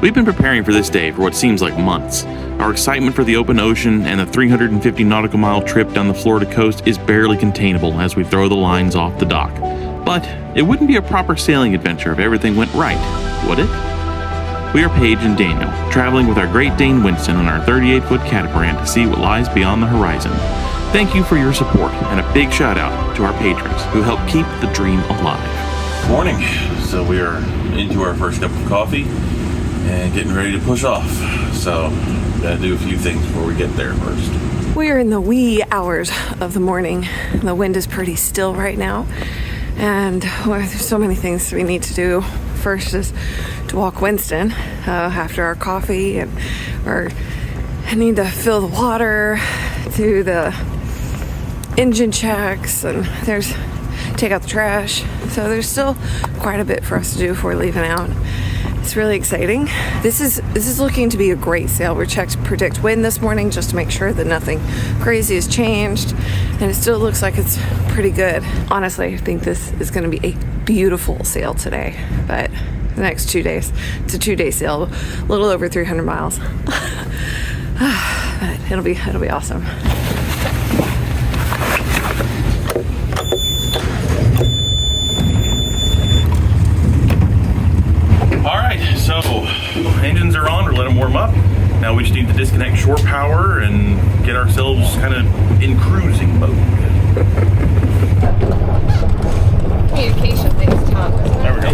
We've been preparing for this day for what seems like months. Our excitement for the open ocean and the 350 nautical mile trip down the Florida coast is barely containable as we throw the lines off the dock. But it wouldn't be a proper sailing adventure if everything went right, would it? We are Paige and Daniel, traveling with our Great Dane Winston on our 38-foot catamaran to see what lies beyond the horizon. Thank you for your support, and a big shout out to our patrons who help keep the dream alive. Morning. So we are into our first cup of coffee and getting ready to push off. So gotta do a few things before we get there first. We are in the wee hours of the morning. The wind is pretty still right now, and there's so many things we need to do. First is to walk Winston after our coffee, and I need to fill the water, do the engine checks, and take out the trash. So there's still quite a bit for us to do before leaving out. It's really exciting. This is looking to be a great sail. We checked predict wind this morning just to make sure that nothing crazy has changed, and it still looks like it's pretty good. Honestly, I think this is going to be a beautiful sail today, but the next 2 days, it's a 2-day sail, a little over 300 miles. But it'll be awesome. So, engines are on, or let them warm up. Now we just need to disconnect shore power and get ourselves kind of in cruising mode. Communication thing's tough, isn't it? There we go.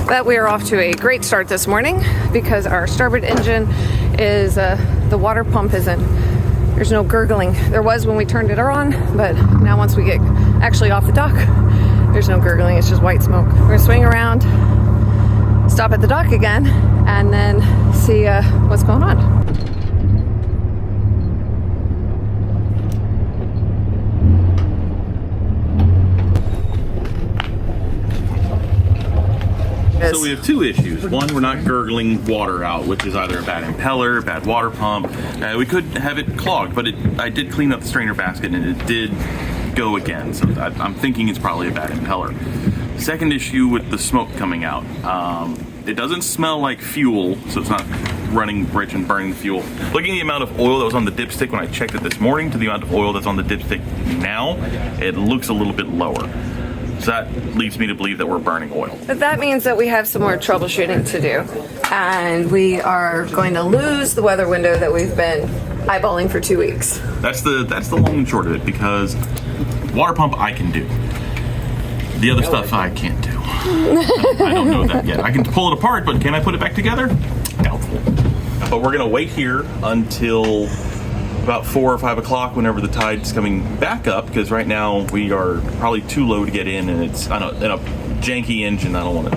But we are off to a great start this morning because our starboard engine is, the water pump isn't. There's no gurgling. There was when we turned it on, but now once we get actually off the dock, there's no gurgling. It's just white smoke. We're gonna swing around, stop at the dock again, and then see what's going on. So we have two issues. One, we're not gurgling water out, which is either a bad impeller, bad water pump. We could have it clogged, but I did clean up the strainer basket and it did go again. So I'm thinking it's probably a bad impeller. Second issue with the smoke coming out. It doesn't smell like fuel, so it's not running rich and burning the fuel. Looking at the amount of oil that was on the dipstick when I checked it this morning to the amount of oil that's on the dipstick now, it looks a little bit lower. So that leads me to believe that we're burning oil. But that means that we have some more troubleshooting to do. And we are going to lose the weather window that we've been eyeballing for 2 weeks. That's the long and short of it, because water pump I can do. The other stuff I can't do. I don't know that yet. I can pull it apart, but can I put it back together? Doubtful. But we're gonna wait here until about 4 or 5 o'clock whenever the tide's coming back up, because right now we are probably too low to get in, and it's in a janky engine. I don't want to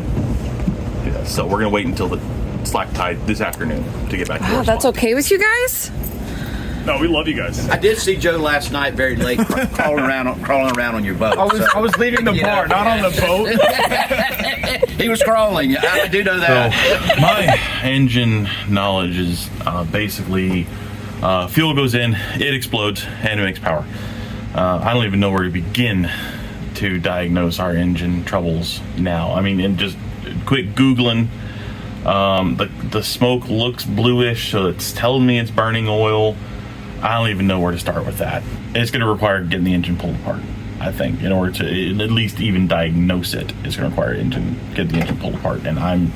do that. So we're gonna wait until the slack tide this afternoon to get back to Oh, that's okay with you guys? No, we love you guys. I did see Joe last night very late crawling around on your boat. I was leaving the bar, not on the boat. He was crawling. I do know that. So my engine knowledge is basically fuel goes in, it explodes, and it makes power. I don't even know where to begin to diagnose our engine troubles now. I mean, and just quick Googling, the smoke looks bluish, so it's telling me it's burning oil. I don't even know where to start with that. It's going to require getting the engine pulled apart, I think, in order to at least even diagnose it. It's going to require get the engine pulled apart, and I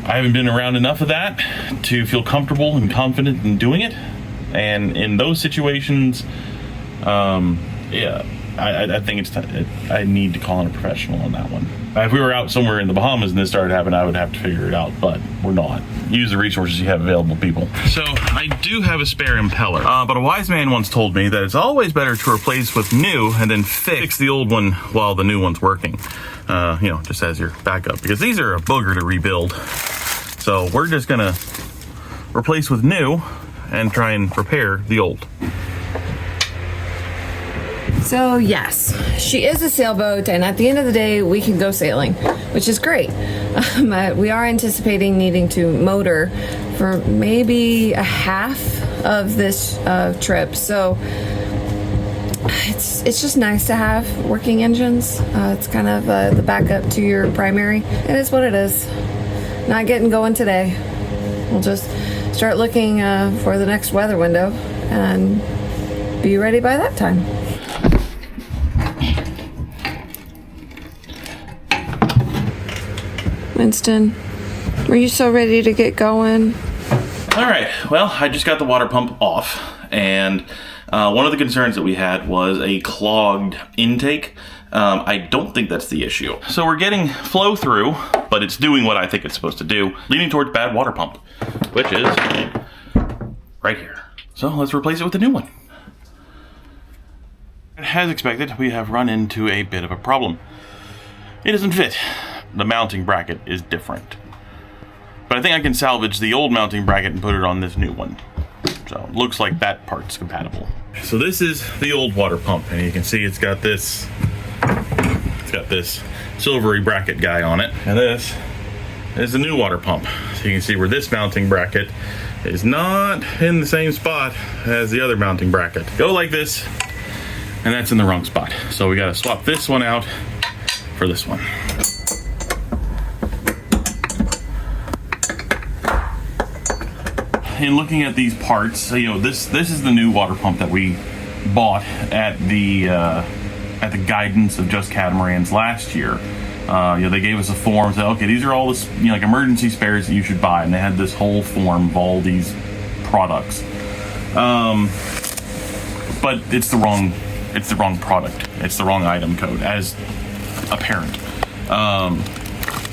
haven't been around enough of that to feel comfortable and confident in doing it. And in those situations, I think I need to call in a professional on that one. If we were out somewhere in the Bahamas and this started happening, I would have to figure it out, but we're not. Use the resources you have available, people. So I do have a spare impeller, but a wise man once told me that it's always better to replace with new and then fix the old one while the new one's working. Just as your backup, because these are a booger to rebuild. So we're just gonna replace with new and try and repair the old. So yes, she is a sailboat, and at the end of the day, we can go sailing, which is great. But we are anticipating needing to motor for maybe a half of this trip. So It's just nice to have working engines. It's kind of the backup to your primary. It is what it is. Not getting going today. We'll just start looking for the next weather window and be ready by that time. Winston, were you so ready to get going? All right, well, I just got the water pump off, and one of the concerns that we had was a clogged intake. I don't think that's the issue. So we're getting flow through, but it's doing what I think it's supposed to do, leading towards bad water pump, which is right here. So let's replace it with a new one. As expected, we have run into a bit of a problem. It doesn't fit. The mounting bracket is different. But I think I can salvage the old mounting bracket and put it on this new one. So it looks like that part's compatible. So this is the old water pump, and you can see it's got this silvery bracket guy on it. And this is the new water pump. So you can see where this mounting bracket is not in the same spot as the other mounting bracket. Go like this, and that's in the wrong spot. So we gotta swap this one out for this one. In looking at these parts, you know, this is the new water pump that we bought at the guidance of Just Catamarans last year. You know, they gave us a form, said, okay, these are all this, you know, like emergency spares that you should buy, and they had this whole form of all these products. But it's the wrong product. It's the wrong item code, as apparent.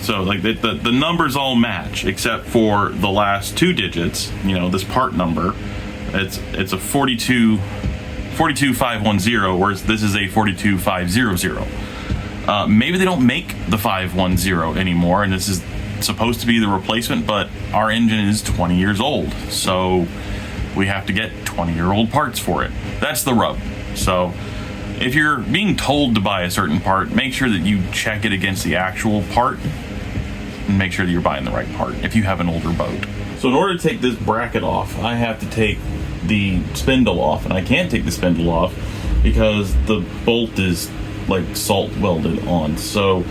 So like the numbers all match except for the last two digits. You know, this part number, it's a 42510, whereas this is a 42500. Maybe they don't make the 510 anymore, and this is supposed to be the replacement, but our engine is 20 years old, so we have to get 20-year-old parts for it. That's the rub. So if you're being told to buy a certain part, make sure that you check it against the actual part and make sure that you're buying the right part if you have an older boat. So in order to take this bracket off, I have to take the spindle off, and I can't take the spindle off because the bolt is like salt welded on. So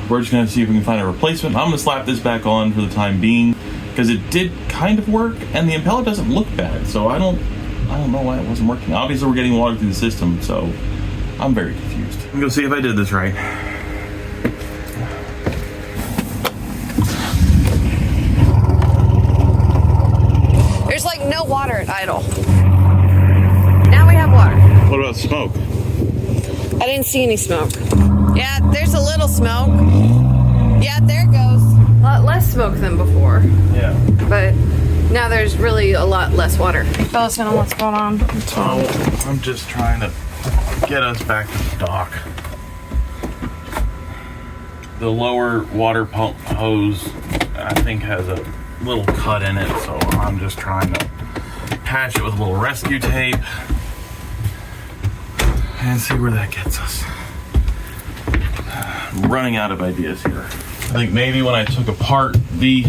we're just gonna see if we can find a replacement. I'm gonna slap this back on for the time being because it did kind of work, and the impeller doesn't look bad. So I don't know why it wasn't working. Obviously, we're getting water through the system, so I'm very confused. I'm gonna see if I did this right. There's like no water at idle. Now we have water. What about smoke? I didn't see any smoke. Yeah, there's a little smoke. Yeah, there it goes. A lot less smoke than before. Yeah. But now there's really a lot less water. Fill us in on what's going on. I'm just trying to get us back to the dock. The lower water pump hose, I think, has a little cut in it, so I'm just trying to patch it with a little rescue tape and see where that gets us. I'm running out of ideas here. I think maybe when I took apart the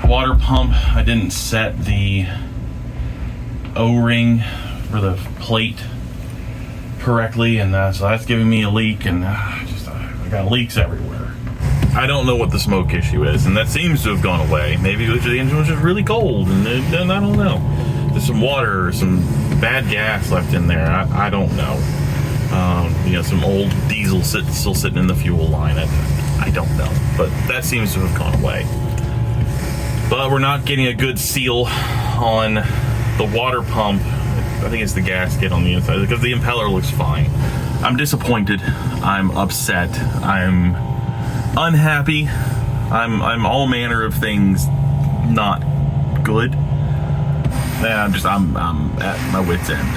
water pump, I didn't set the O-ring for the plate correctly, and so that's giving me a leak, and I got leaks everywhere. I don't know what the smoke issue is, and that seems to have gone away. Maybe the engine was just really cold, and I don't know. There's some water or some bad gas left in there. I don't know. You know, some old diesel still sitting in the fuel line. I don't know, but that seems to have gone away. But we're not getting a good seal on the water pump. I think it's the gasket on the inside, because the impeller looks fine. I'm disappointed. I'm upset. I'm unhappy. I'm all manner of things not good. And I'm at my wit's end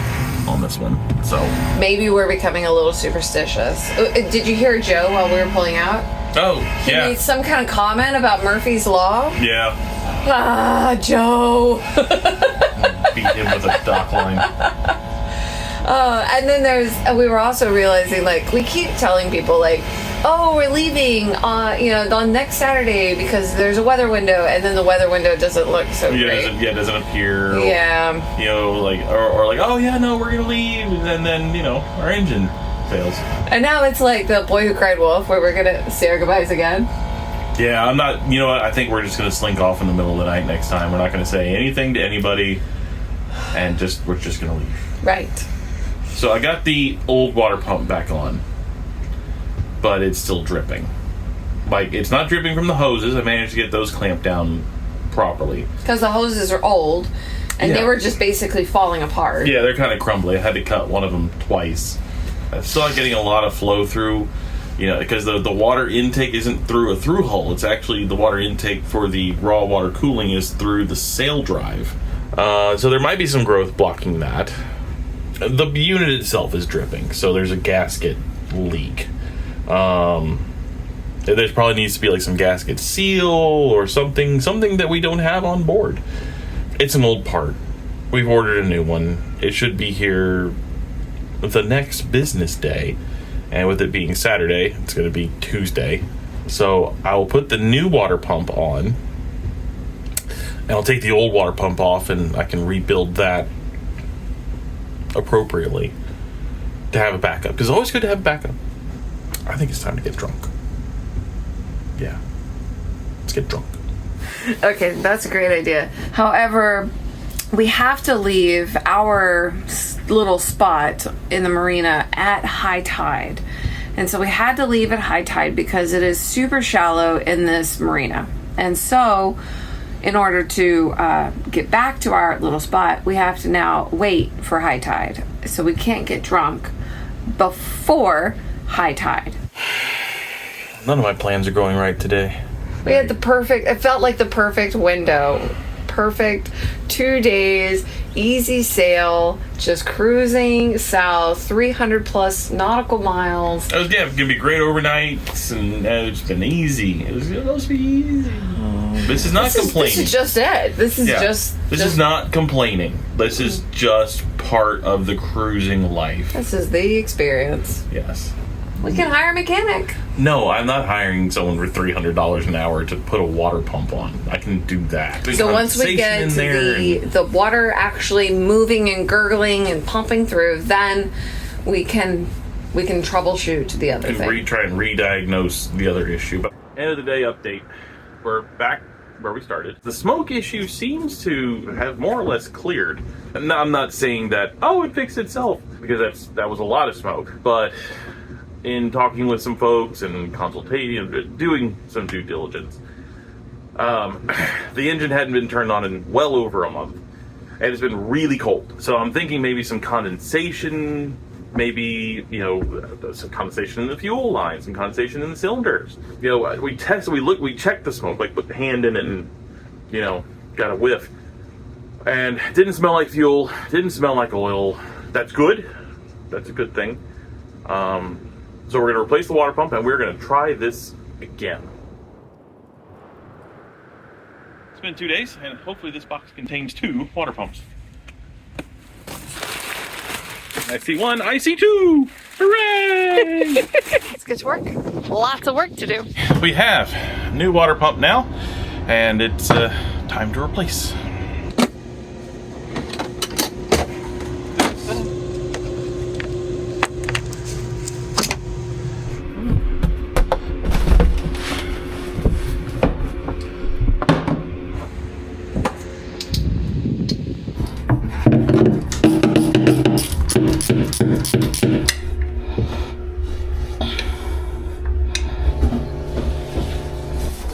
on this one. So Maybe we're becoming a little superstitious. Did you hear Joe while we were pulling out? oh He yeah, made some kind of comment about Murphy's Law. yeah. Ah, Joe. Beat him with a dock line. And then we were also realizing, like, we keep telling people, like, oh, we're leaving on next Saturday because there's a weather window, and then the weather window doesn't look so great. Doesn't appear. Yeah. Or like, oh yeah, no, we're gonna leave, and then our engine fails. And now it's like the Boy Who Cried Wolf, where we're gonna say our goodbyes again. Yeah, I'm not. You know what? I think we're just gonna slink off in the middle of the night next time. We're not gonna say anything to anybody, and we're just gonna leave. Right. So I got the old water pump back on, but it's still dripping. Like, it's not dripping from the hoses. I managed to get those clamped down properly. Because the hoses are old, and they were just basically falling apart. Yeah, they're kind of crumbly. I had to cut one of them twice. I'm still not getting a lot of flow through, because the water intake isn't through a through hull. It's actually the water intake for the raw water cooling is through the sail drive. So there might be some growth blocking that. The unit itself is dripping, so there's a gasket leak. There probably needs to be like some gasket seal or something that we don't have on board. It's an old part. We've ordered a new one. It should be here the next business day, and with it being Saturday, it's going to be Tuesday. So I will put the new water pump on, and I'll take the old water pump off, and I can rebuild that appropriately to have a backup, because it's always good to have a backup. I think it's time to get drunk. Yeah, let's get drunk. Okay, that's a great idea. However, we have to leave our little spot in the marina at high tide, and so we had to leave at high tide because it is super shallow in this marina. And so in order to get back to our little spot, we have to now wait for high tide. So we can't get drunk before high tide. None of my plans are going right today. We had it felt like the perfect window. Perfect 2 days, easy sail, just cruising south, 300 plus nautical miles. It was gonna be great overnights, and it's been easy. It was supposed to be easy. This is not complaining. This is just it. This is This is not complaining. This is just part of the cruising life. This is the experience. Yes. We can hire a mechanic. No, I'm not hiring someone for $300 an hour to put a water pump on. I can do that. So once we get the water actually moving and gurgling and pumping through, then we can troubleshoot the other thing. Try and re-diagnose the other issue. But end of the day update. We're back where we started. The smoke issue seems to have more or less cleared. And I'm not saying that, it fixed itself, because that was a lot of smoke. But in talking with some folks and consultation, doing some due diligence, the engine hadn't been turned on in well over a month, and it's been really cold. So I'm thinking maybe some condensation, maybe some condensation in the fuel line, some condensation in the cylinders. We checked the smoke, like put the hand in it and got a whiff, and it didn't smell like fuel, didn't smell like oil. That's good. That's a good thing. So we're going to replace the water pump, and we're going to try this again. It's been 2 days, and hopefully this box contains 2 water pumps. I see 1, I see 2! Hooray! Let's get to work. Lots of work to do. We have a new water pump now, and it's time to replace.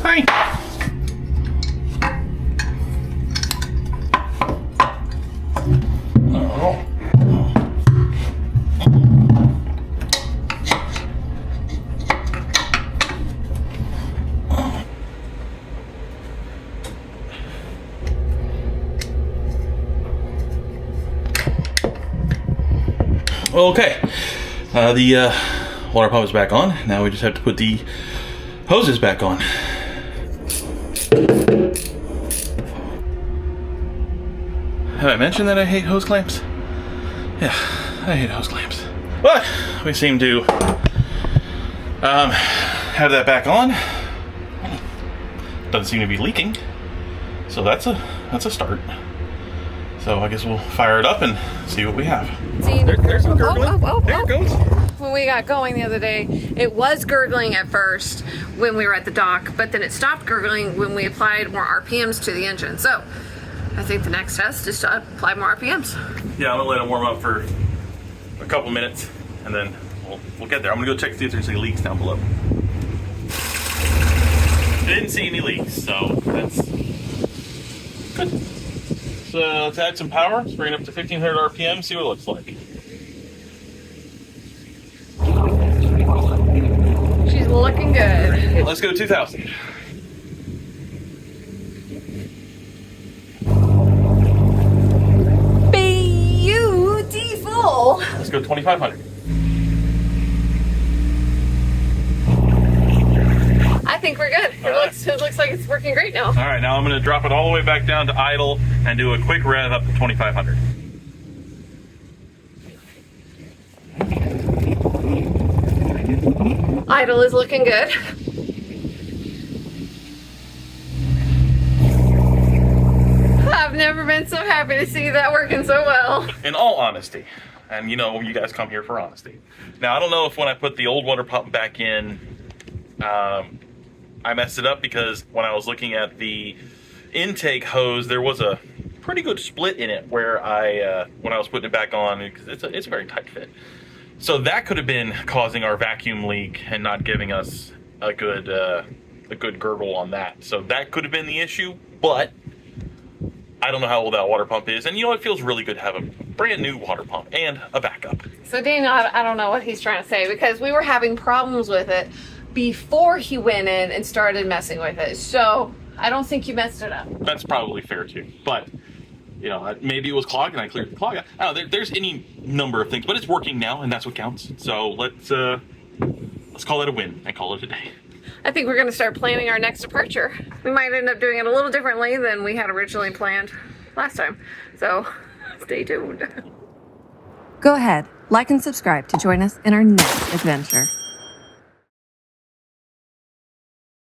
Hi. Okay, the water pump is back on. Now we just have to put the hoses back on. Have I mentioned that I hate hose clamps? Yeah, I hate hose clamps. But we seem to Have that back on. Doesn't seem to be leaking, so that's a start. So I guess we'll fire it up and see what we have. There's some gurgling. There it goes. When we got going the other day, it was gurgling at first when we were at the dock, but then it stopped gurgling when we applied more RPMs to the engine. So I think the next test is to apply more RPMs. Yeah, I'm gonna let it warm up for a couple minutes, and then we'll get there. I'm gonna go check to see if there's any leaks down below. Didn't see any leaks, so that's good. So let's add some power. Let's bring it up to 1500 RPM, see what it looks like. She's looking good. Let's go 2000. Beautiful. Let's go 2500. I think we're good. It looks like it's working great now. All right, now I'm going to drop it all the way back down to idle and do a quick rev up to 2500. Idle is looking good. I've never been so happy to see that working so well. In all honesty, and you know, you guys come here for honesty. Now, I don't know if when I put the old water pump back in, I messed it up, because when I was looking at the intake hose, there was a pretty good split in it where when I was putting it back on, because it's a very tight fit. So that could have been causing our vacuum leak and not giving us a good gurgle on that. So that could have been the issue, but I don't know how old that water pump is. And you know, it feels really good to have a brand new water pump and a backup. So Daniel, I don't know what he's trying to say, because we were having problems with it before he went in and started messing with it. So I don't think you messed it up. That's probably fair too. But, you know, maybe it was clogged and I cleared the clog. I don't know, there's any number of things, but it's working now and that's what counts. So let's call it a win and call it a day. I think we're going to start planning our next departure. We might end up doing it a little differently than we had originally planned last time. So stay tuned. Go ahead, like and subscribe to join us in our next adventure.